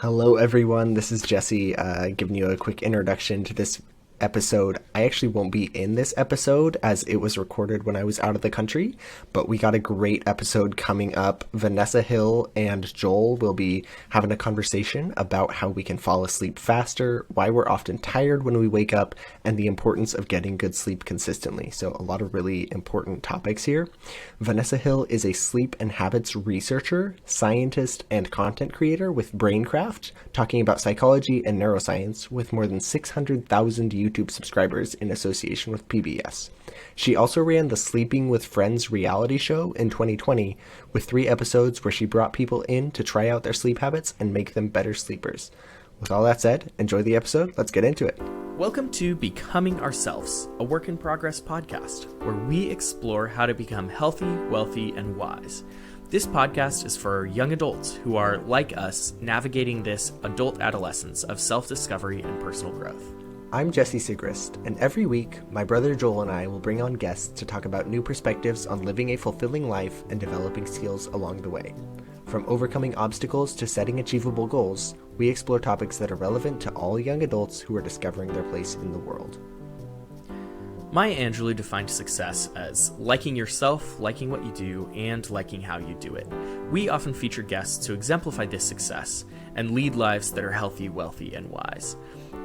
Hello, everyone. This is Jesse, giving you a quick introduction to this episode. I actually won't be in this episode as it was recorded when I was out of the country, but we got a great episode coming up. Vanessa Hill and Joel will be having a conversation about how we can fall asleep faster, why we're often tired when we wake up, and the importance of getting good sleep consistently. So a lot of really important topics here. Vanessa Hill is a sleep and habits researcher, scientist, and content creator with Braincraft, talking about psychology and neuroscience with more than 600,000 YouTube subscribers in association with PBS. She also ran the Sleeping with Friends reality show in 2020 with 3 episodes where she brought people in to try out their sleep habits and make them better sleepers. With all that said, enjoy the episode. Let's get into it. Welcome to Becoming Ourselves, a work in progress podcast where we explore how to become healthy, wealthy, and wise. This podcast is for young adults who are, like us, navigating this adult adolescence of self-discovery and personal growth. I'm Jesse Sigrist, and every week, my brother Joel and I will bring on guests to talk about new perspectives on living a fulfilling life and developing skills along the way. From overcoming obstacles to setting achievable goals, we explore topics that are relevant to all young adults who are discovering their place in the world. Maya Angelou defined success as liking yourself, liking what you do, and liking how you do it. We often feature guests who exemplify this success and lead lives that are healthy, wealthy, and wise.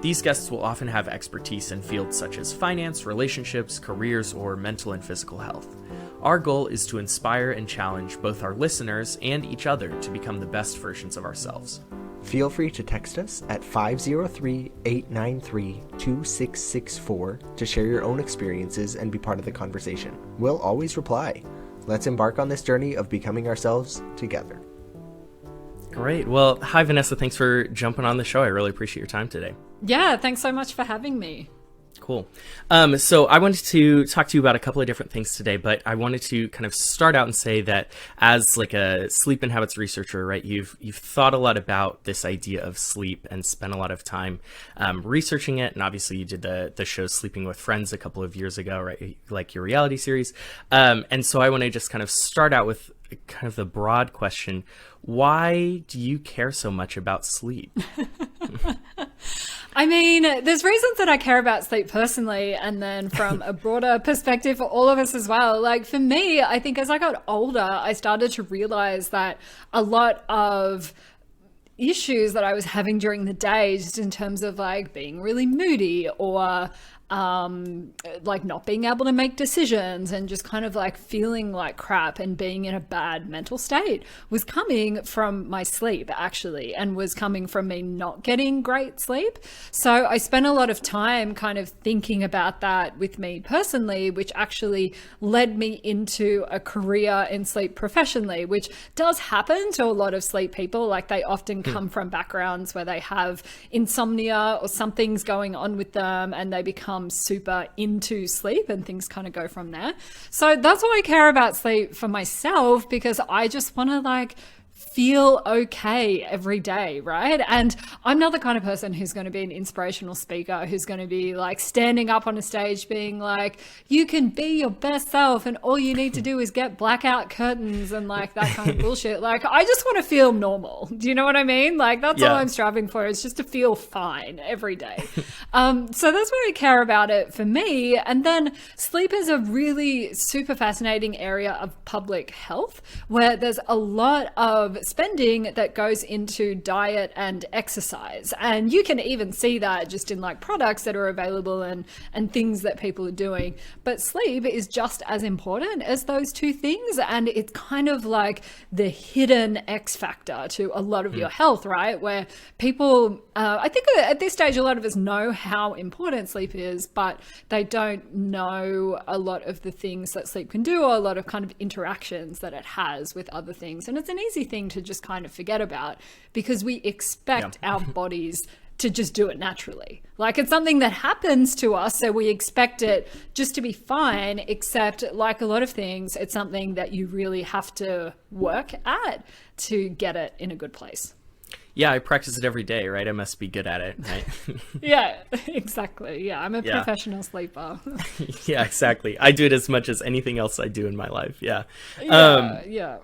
These guests will often have expertise in fields such as finance, relationships, careers, or mental and physical health. Our goal is to inspire and challenge both our listeners and each other to become the best versions of ourselves. Feel free to text us at 503-893-2664 to share your own experiences and be part of the conversation. We'll always reply. Let's embark on this journey of becoming ourselves together. Great. Well, hi, Vanessa. Thanks for jumping on the show. I really appreciate your time today. Yeah, thanks so much for having me. Cool. So I wanted to talk to you about a couple of different things today, but I wanted to kind of start out and say that as like a sleep and habits researcher, right, you've thought a lot about this idea of sleep and spent a lot of time researching it. And obviously you did the show Sleeping with Friends a couple of years ago, right, like your reality series. And so I want to just kind of start out with kind of the broad question. Why do you care so much about sleep? I mean, there's reasons that I care about sleep personally, and then from a broader perspective for all of us as well. Like for me, I think as I got older, I started to realize that a lot of issues that I was having during the day, just in terms of like being really moody or like not being able to make decisions and just kind of like feeling like crap and being in a bad mental state, was coming from my sleep actually, and was coming from me not getting great sleep. So I spent a lot of time kind of thinking about that with me personally, which actually led me into a career in sleep professionally, which does happen to a lot of sleep people. Like they often come from backgrounds where they have insomnia or something's going on with them and they become super into sleep and things kind of go from there. So that's why I care about sleep for myself, because I just want to like feel okay every day, right? And I'm not the kind of person who's going to be an inspirational speaker, who's going to be like standing up on a stage being like, you can be your best self and all you need to do is get blackout curtains and like that kind of bullshit. Like I just want to feel normal. Do you know what I mean? Like that's all I'm striving for, is just to feel fine every day. So that's why I care about it for me. And then sleep is a really super fascinating area of public health, where there's a lot of spending that goes into diet and exercise. And you can even see that just in like products that are available and things that people are doing. But sleep is just as important as those two things. And it's kind of like the hidden X factor to a lot of your health, right? Where people, I think at this stage, a lot of us know how important sleep is, but they don't know a lot of the things that sleep can do, or a lot of kind of interactions that it has with other things. And it's an easy thing to just kind of forget about, because we expect our bodies to just do it naturally. Like it's something that happens to us, so we expect it just to be fine, except like a lot of things, it's something that you really have to work at to get it in a good place. Yeah, I practice it every day, right? I must be good at it, right? Yeah, exactly. Yeah, I'm a professional sleeper. Yeah, exactly. I do it as much as anything else I do in my life. Yeah. Yeah.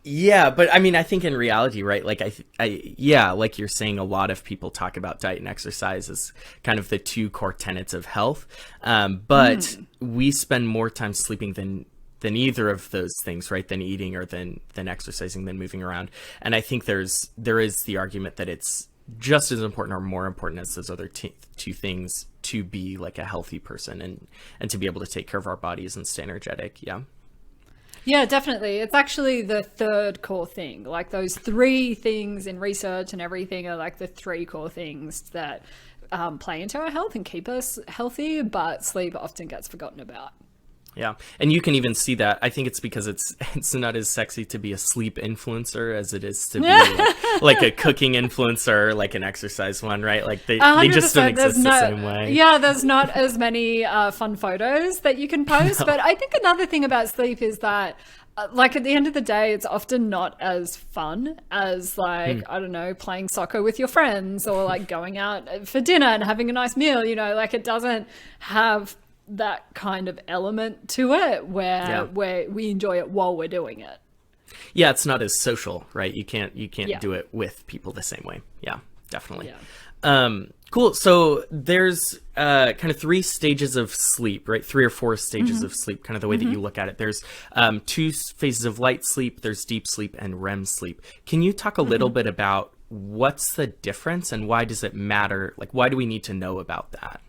Yeah, but I mean, I think in reality, right? Like yeah, like you're saying, a lot of people talk about diet and exercise as kind of the two core tenets of health. But we spend more time sleeping than either of those things, right? Than eating or than exercising, than moving around. And I think there is the argument that it's just as important or more important as those other two things to be like a healthy person and to be able to take care of our bodies and stay energetic. Yeah. Yeah, definitely. It's actually the third core thing. Like those three things in research and everything are like the three core things that play into our health and keep us healthy, but sleep often gets forgotten about. Yeah. And you can even see that. I think it's because it's not as sexy to be a sleep influencer as it is to be like a cooking influencer, or like an exercise one, right? Like they just don't exist the same way. Yeah, there's not as many fun photos that you can post. No. But I think another thing about sleep is that like at the end of the day, it's often not as fun as like, I don't know, playing soccer with your friends or like going out for dinner and having a nice meal, you know, like it doesn't have that kind of element to it where we enjoy it while we're doing it. Yeah, it's not as social, right? You can't do it with people the same way. Yeah, definitely. Yeah. Cool. So there's kind of three stages of sleep, right? 3 or 4 stages of sleep, kind of the way that you look at it. There's 2 phases of light sleep, there's deep sleep and REM sleep. Can you talk a little bit about what's the difference and why does it matter? Like, why do we need to know about that?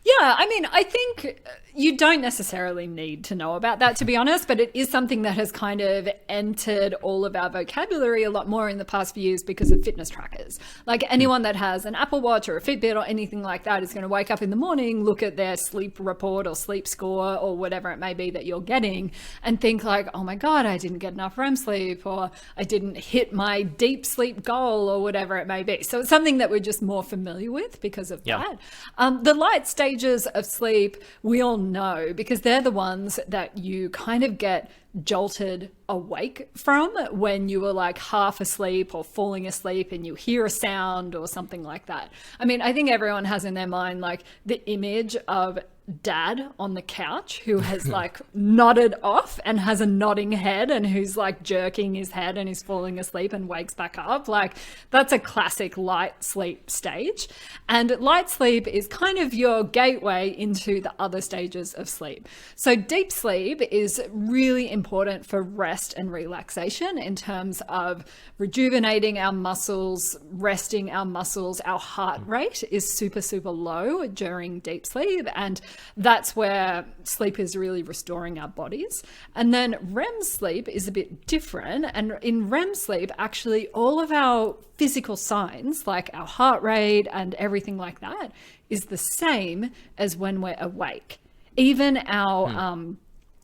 Yeah, I mean, I think you don't necessarily need to know about that, to be honest, but it is something that has kind of entered all of our vocabulary a lot more in the past few years because of fitness trackers. Like anyone that has an Apple Watch or a Fitbit or anything like that is going to wake up in the morning, look at their sleep report or sleep score or whatever it may be that you're getting and think like, oh my God, I didn't get enough REM sleep or I didn't hit my deep sleep goal or whatever it may be. So it's something that we're just more familiar with because of that. The light stages of sleep, we all know because they're the ones that you kind of get jolted awake from when you were like half asleep or falling asleep and you hear a sound or something like that. I mean, I think everyone has in their mind like the image of dad on the couch who has like nodded off and has a nodding head and who's like jerking his head and he's falling asleep and wakes back up. Like that's a classic light sleep stage. And light sleep is kind of your gateway into the other stages of sleep. So deep sleep is really important for rest and relaxation in terms of rejuvenating our muscles, resting our muscles. Our heart rate is super, super low during deep sleep. And that's where sleep is really restoring our bodies. And then REM sleep is a bit different. And in REM sleep, actually, all of our physical signs, like our heart rate and everything like that, is the same as when we're awake. Even our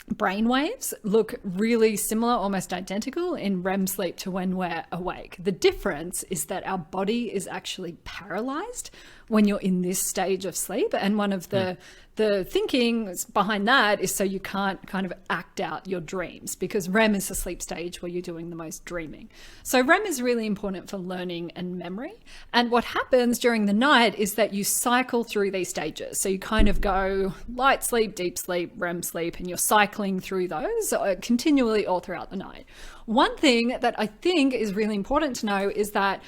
brain waves look really similar, almost identical in REM sleep to when we're awake. The difference is that our body is actually paralyzed when you're in this stage of sleep. And one of the thinking behind that is so you can't kind of act out your dreams because REM is the sleep stage where you're doing the most dreaming. So REM is really important for learning and memory. And what happens during the night is that you cycle through these stages. So you kind of go light sleep, deep sleep, REM sleep, and you're cycling through those continually all throughout the night. One thing that I think is really important to know is that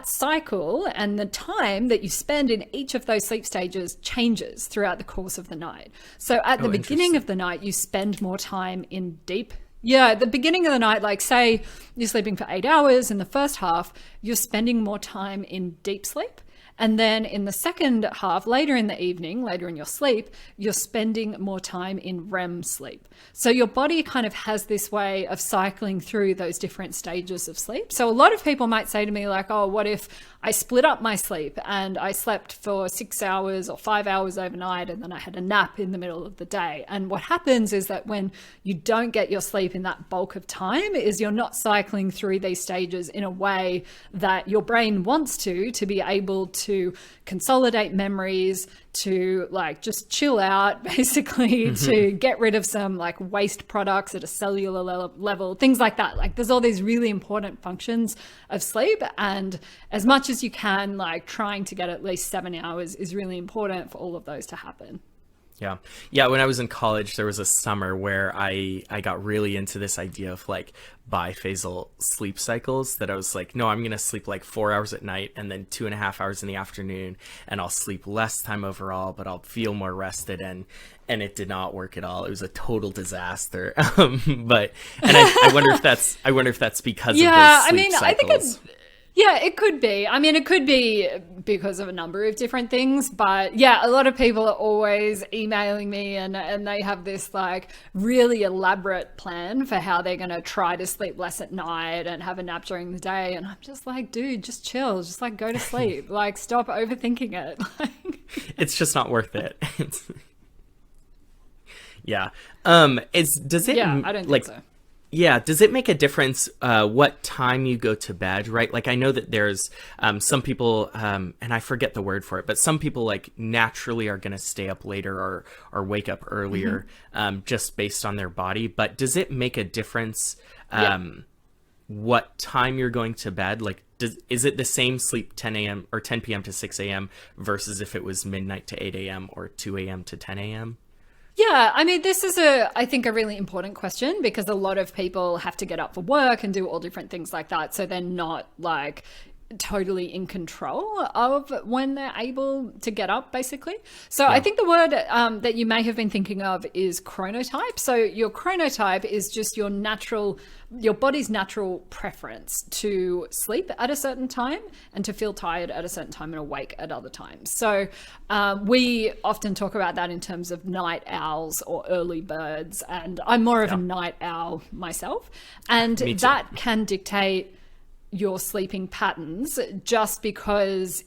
cycle and the time that you spend in each of those sleep stages changes throughout the course of the night. So at the beginning of the night, you spend more time in deep. Yeah, at the beginning of the night, like say you're sleeping for 8 hours in the first half, you're spending more time in deep sleep. And then in the second half, later in the evening, later in your sleep, you're spending more time in REM sleep. So your body kind of has this way of cycling through those different stages of sleep. So a lot of people might say to me like, oh, what if I split up my sleep and I slept for 6 hours or 5 hours overnight and then I had a nap in the middle of the day? And what happens is that when you don't get your sleep in that bulk of time is you're not cycling through these stages in a way that your brain wants to be able to consolidate memories, to like just chill out, basically, to get rid of some like waste products at a cellular level, things like that. Like there's all these really important functions of sleep, and as much as you can, like trying to get at least 7 hours is really important for all of those to happen. Yeah. Yeah. When I was in college, there was a summer where I got really into this idea of like biphasal sleep cycles, that I was like, no, I'm going to sleep like 4 hours at night and then 2.5 hours in the afternoon. And I'll sleep less time overall, but I'll feel more rested. And it did not work at all. It was a total disaster. I wonder if that's because of those sleep cycles. I think yeah, it could be. I mean, it could be because of a number of different things, but yeah, a lot of people are always emailing me and they have this like really elaborate plan for how they're going to try to sleep less at night and have a nap during the day. And I'm just like, dude, just chill. Just like go to sleep. Like stop overthinking it. It's just not worth it. Yeah. Does it Yeah, I don't think so. Yeah, does it make a difference what time you go to bed, right? Like I know that there's some people, and I forget the word for it, but some people like naturally are going to stay up later or wake up earlier just based on their body. But does it make a difference what time you're going to bed? Like, is it the same sleep 10 a.m. or 10 p.m. to 6 a.m. versus if it was midnight to 8 a.m. or 2 a.m. to 10 a.m.? Yeah, I mean, this is I think a really important question because a lot of people have to get up for work and do all different things like that. So they're not like totally in control of when they're able to get up, basically. So I think the word that you may have been thinking of is chronotype. So your chronotype is just your body's natural preference to sleep at a certain time and to feel tired at a certain time and awake at other times. So we often talk about that in terms of night owls or early birds. And I'm more of a night owl myself. And that can dictate your sleeping patterns just because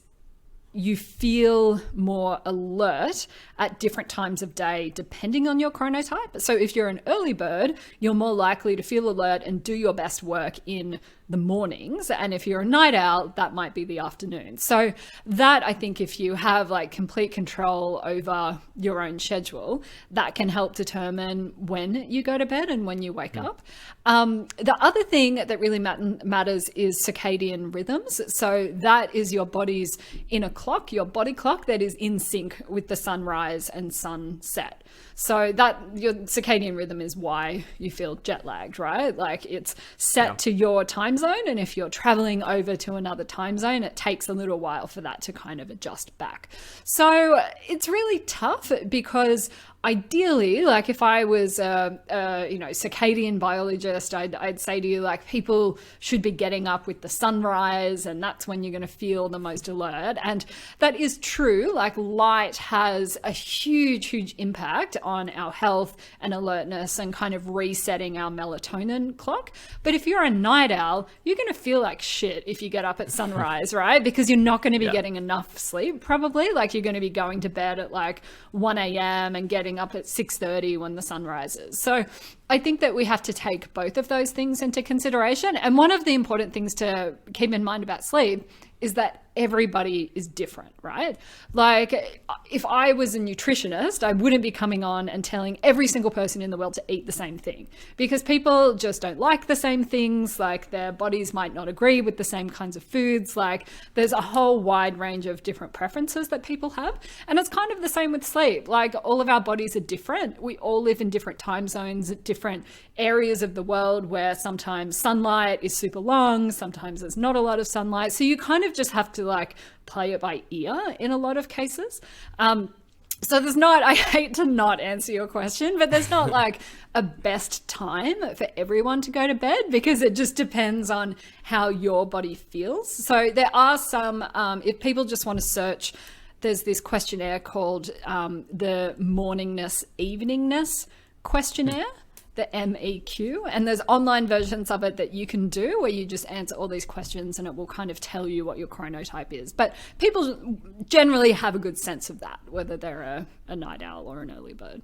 you feel more alert at different times of day depending on your chronotype. So if you're an early bird, you're more likely to feel alert and do your best work in the mornings. And if you're a night owl, that might be the afternoon. So that, I think, if you have like complete control over your own schedule, that can help determine when you go to bed and when you wake up. The other thing that really matters is circadian rhythms. So that is your body's inner clock, your body clock that is in sync with the sunrise and sunset. So that your circadian rhythm is why you feel jet lagged, right? Like it's set to your time zone. And if you're traveling over to another time zone, it takes a little while for that to kind of adjust back. So it's really tough because ideally, like if I was a circadian biologist, I'd say to you, like, people should be getting up with the sunrise and that's when you're going to feel the most alert. And that is true. Like light has a huge impact on our health and alertness and kind of resetting our melatonin clock. But if you're a night owl, you're going to feel like shit if you get up at sunrise, right? Because you're not going to be getting enough sleep, probably. Like you're going to be going to bed at like 1 a.m. and getting up at 6:30 when the sun rises. So I think that we have to take both of those things into consideration. And one of the important things to keep in mind about sleep is that everybody is different, right? Like if I was a nutritionist, I wouldn't be coming on and telling every single person in the world to eat the same thing because people just don't like the same things. Like their bodies might not agree with the same kinds of foods. Like there's a whole wide range of different preferences that people have. And it's kind of the same with sleep. Like all of our bodies are different. We all live in different time zones at different areas of the world where sometimes sunlight is super long, sometimes there's not a lot of sunlight. So you kind of just have to like play it by ear in a lot of cases. So there's not, I hate to not answer your question, but there's not like a best time for everyone to go to bed because it just depends on how your body feels. So there are some, if people just want to search, there's this questionnaire called the morningness, eveningness questionnaire, the MEQ, and there's online versions of it that you can do where you just answer all these questions and it will kind of tell you what your chronotype is. But people generally have a good sense of that, whether they're a night owl or an early bird.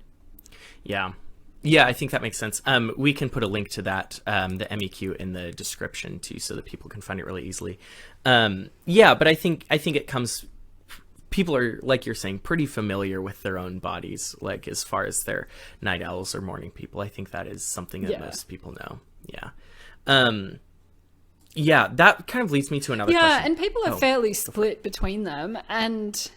Yeah, I think that makes sense. We can put a link to that, the MEQ, in the description too, so that people can find it really easily. But I think it comes. People are, like you're saying, pretty familiar with their own bodies, like as far as their night owls or morning people. I think that is something that most people know. That kind of leads me to another question. Yeah, and people are fairly split between them. And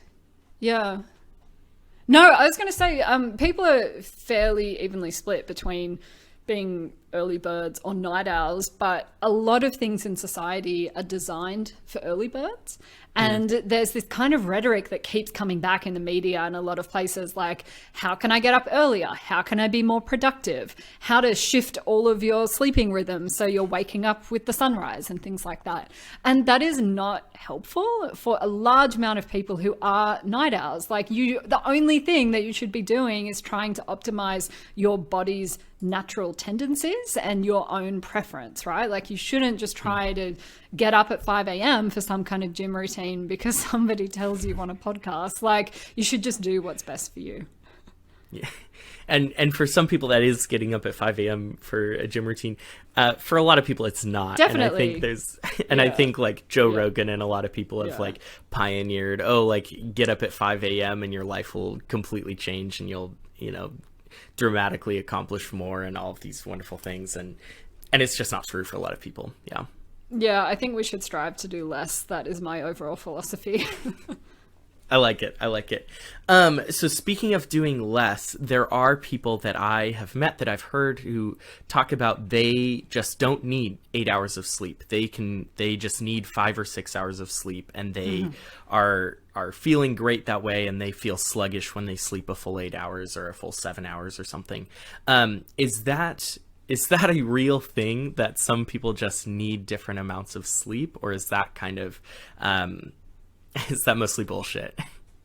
No, I was going to say, people are fairly evenly split between being early birds or night owls, but a lot of things in society are designed for early birds. And there's this kind of rhetoric that keeps coming back in the media and a lot of places, like, how can I get up earlier? How can I be more productive? How to shift all of your sleeping rhythms so you're waking up with the sunrise and things like that. And that is not helpful for a large amount of people who are night owls. Like, the only thing that you should be doing is trying to optimize your body's natural tendencies and your own preference, right? Like, you shouldn't just try to get up at 5 a.m. for some kind of gym routine because somebody tells you on a podcast. Like, you should just do what's best for you. Yeah. And for some people, that is getting up at 5 a.m. for a gym routine. For a lot of people, it's not. Definitely. And I think like Joe Rogan and a lot of people have like pioneered, like get up at 5 a.m. and your life will completely change and you'll, dramatically accomplish more and all of these wonderful things. And it's just not true for a lot of people. Yeah. Yeah, I think we should strive to do less. That is my overall philosophy. I like it. So speaking of doing less, there are people that I have met that I've heard who talk about they just don't need 8 hours of sleep. They just need 5 or 6 hours of sleep, and they are feeling great that way, and they feel sluggish when they sleep a full 8 hours or a full 7 hours or something. Is that a real thing, that some people just need different amounts of sleep, or is that kind of is that mostly bullshit?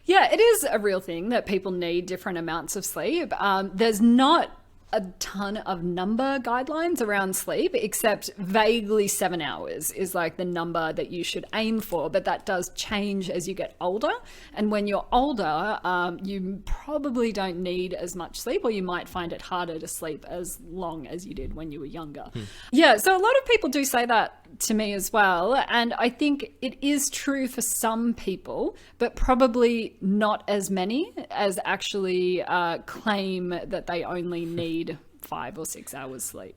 Yeah, it is a real thing that people need different amounts of sleep. There's not a ton of number guidelines around sleep, except vaguely 7 hours is like the number that you should aim for, but that does change as you get older. And when you're older, you probably don't need as much sleep, or you might find it harder to sleep as long as you did when you were younger. Yeah, so a lot of people do say that to me as well, and I think it is true for some people, but probably not as many as actually claim that they only need 5 or 6 hours sleep.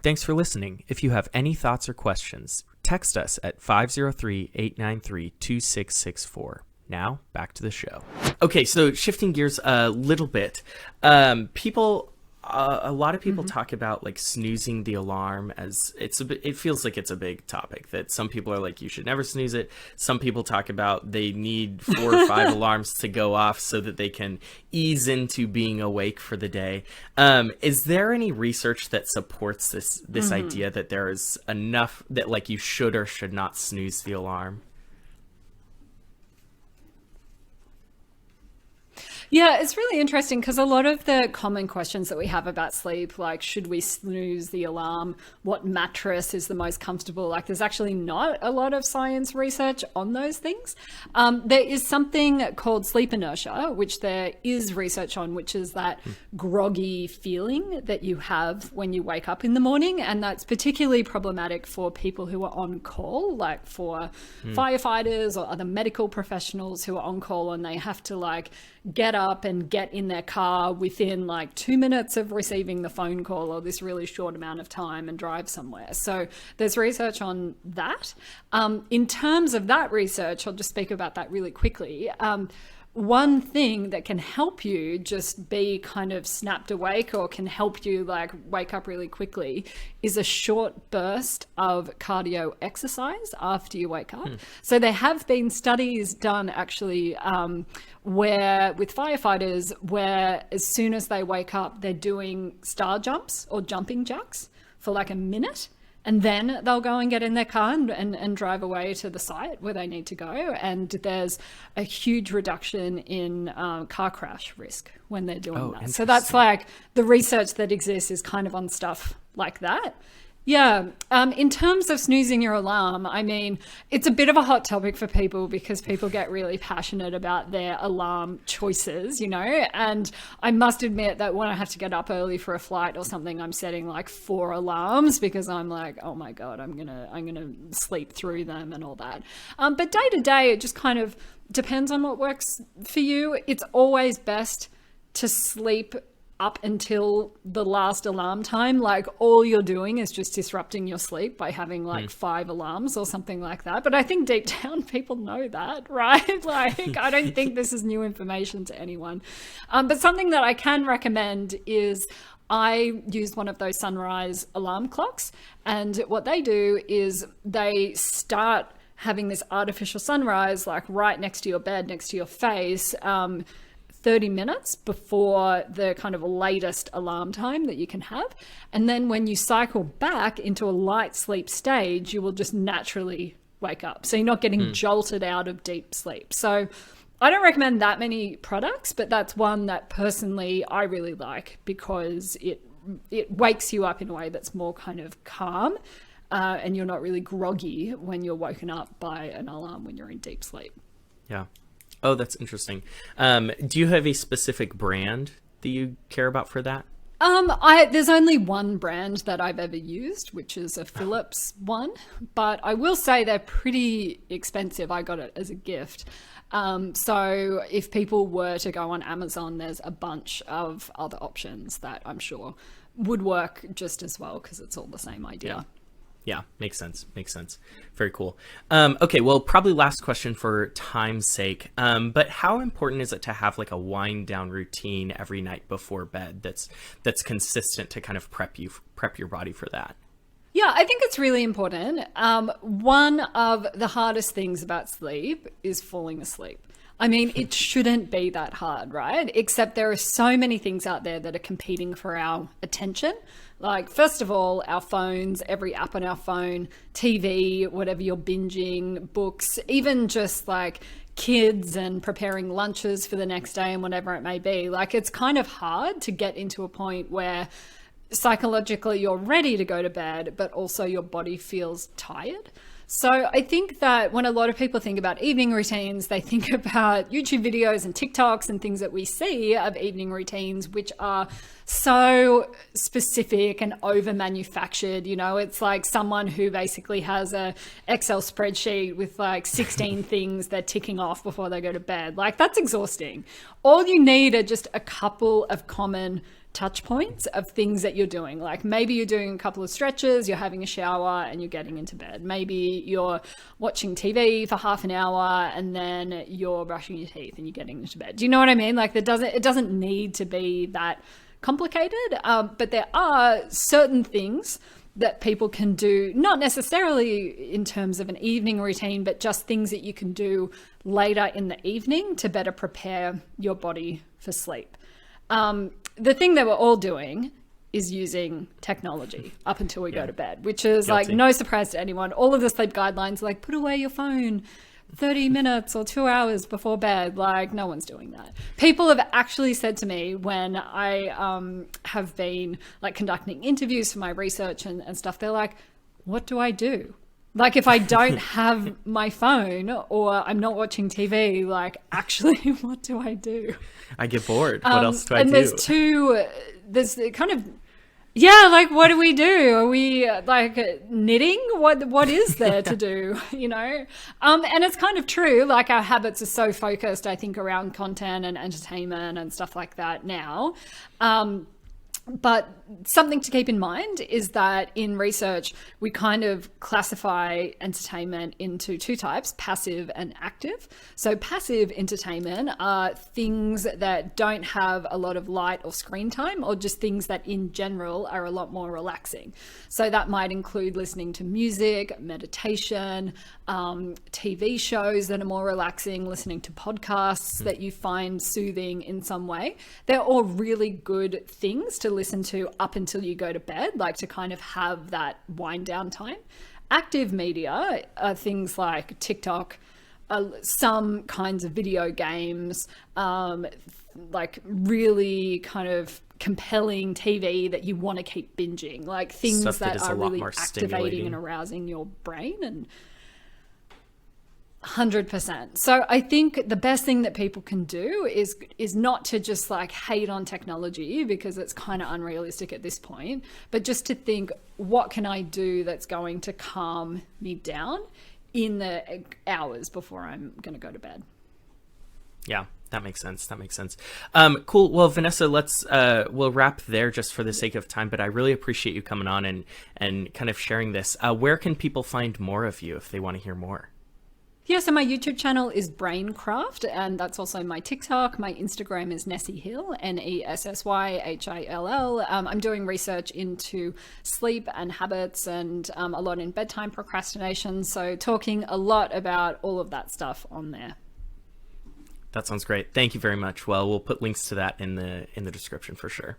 Thanks for listening. If you have any thoughts or questions, text us at 503-893-2664. Now, back to the show. Okay, so shifting gears a little bit, a lot of people talk about like snoozing the alarm as it feels like it's a big topic, that some people are like, you should never snooze it. Some people talk about they need 4 or 5 alarms to go off so that they can ease into being awake for the day. Is there any research that supports this idea that there is enough, that like you should or should not snooze the alarm? Yeah, it's really interesting because a lot of the common questions that we have about sleep, like should we snooze the alarm, what mattress is the most comfortable, like there's actually not a lot of science research on those things. There is something called sleep inertia, which there is research on, which is that groggy feeling that you have when you wake up in the morning. And that's particularly problematic for people who are on call, like for firefighters or other medical professionals who are on call and they have to like get up and get in their car within like 2 minutes of receiving the phone call or this really short amount of time and drive somewhere. So there's research on that. In terms of that research, I'll just speak about that really quickly. One thing that can help you just be kind of snapped awake or can help you like wake up really quickly is a short burst of cardio exercise after you wake up. So there have been studies done actually where with firefighters where as soon as they wake up, they're doing star jumps or jumping jacks for like a minute. And then they'll go and get in their car and drive away to the site where they need to go. And there's a huge reduction in car crash risk when they're doing that. So that's like the research that exists is kind of on stuff like that. Yeah. In terms of snoozing your alarm, I mean, it's a bit of a hot topic for people because people get really passionate about their alarm choices, you know, and I must admit that when I have to get up early for a flight or something, I'm setting like 4 alarms because I'm like, oh my God, I'm going to sleep through them and all that. But day to day, it just kind of depends on what works for you. It's always best to sleep up until the last alarm time, like all you're doing is just disrupting your sleep by having like 5 alarms or something like that. But I think deep down people know that, right? Like I don't think this is new information to anyone. But something that I can recommend is I used one of those sunrise alarm clocks, and what they do is they start having this artificial sunrise like right next to your bed, next to your face, 30 minutes before the kind of latest alarm time that you can have. And then when you cycle back into a light sleep stage, you will just naturally wake up. So you're not getting jolted out of deep sleep. So I don't recommend that many products, but that's one that personally I really like because it wakes you up in a way that's more kind of calm. And you're not really groggy when you're woken up by an alarm when you're in deep sleep. Yeah. Oh, that's interesting. Do you have a specific brand that you care about for that? There's only one brand that I've ever used, which is a Philips one, but I will say they're pretty expensive. I got it as a gift. So if people were to go on Amazon, there's a bunch of other options that I'm sure would work just as well because it's all the same idea. Yeah. Yeah, makes sense. Makes sense. Very cool. Okay, well, probably last question for time's sake. But how important is it to have like a wind down routine every night before bed that's consistent to kind of prep your body for that? Yeah, I think it's really important. One of the hardest things about sleep is falling asleep. I mean, it shouldn't be that hard, right? Except there are so many things out there that are competing for our attention. Like, first of all, our phones, every app on our phone, TV, whatever you're binging, books, even just like kids and preparing lunches for the next day and whatever it may be. Like, it's kind of hard to get into a point where psychologically you're ready to go to bed, but also your body feels tired. So I think that when a lot of people think about evening routines, they think about YouTube videos and TikToks and things that we see of evening routines, which are so specific and over manufactured. You know, it's like someone who basically has a Excel spreadsheet with like 16 things they're ticking off before they go to bed. Like, that's exhausting. All you need are just a couple of common touch points of things that you're doing. Like maybe you're doing a couple of stretches, you're having a shower and you're getting into bed. Maybe you're watching TV for half an hour and then you're brushing your teeth and you're getting into bed. Do you know what I mean? Like it doesn't need to be that complicated, but there are certain things that people can do, not necessarily in terms of an evening routine, but just things that you can do later in the evening to better prepare your body for sleep. The thing that we're all doing is using technology up until we go to bed, which is like no surprise to anyone. All of the sleep guidelines are like, put away your phone 30 minutes or 2 hours before bed. Like, no one's doing that. People have actually said to me when I have been like conducting interviews for my research and stuff, they're like, what do I do? Like, if I don't have my phone or I'm not watching TV, like, actually, what do I do? I get bored. What else do I do? And there's kind of, yeah, like, what do we do? Are we like knitting? What is there to do, you know? And it's kind of true. Like, our habits are so focused, I think, around content and entertainment and stuff like that now. But something to keep in mind is that in research, we kind of classify entertainment into two types, passive and active. So passive entertainment are things that don't have a lot of light or screen time, or just things that in general are a lot more relaxing. So that might include listening to music, meditation, TV shows that are more relaxing, listening to podcasts that you find soothing in some way. They're all really good things to listen to up until you go to bed, like to kind of have that wind down time. Active media are things like TikTok, some kinds of video games, like really kind of compelling TV that you want to keep binging, like things that are really activating and arousing your brain. And 100%. So I think the best thing that people can do is not to just like hate on technology, because it's kind of unrealistic at this point, but just to think, what can I do that's going to calm me down in the hours before I'm going to go to bed? Yeah. That makes sense. That makes sense. Cool. Well, Vanessa, we'll wrap there just for the sake of time, but I really appreciate you coming on and kind of sharing this. Where can people find more of you if they want to hear more? Yeah, so my YouTube channel is Braincraft, and that's also my TikTok. My Instagram is Nessie Hill, Nessyyhill. I'm doing research into sleep and habits and a lot in bedtime procrastination. So talking a lot about all of that stuff on there. That sounds great. Thank you very much. Well, we'll put links to that in the description for sure.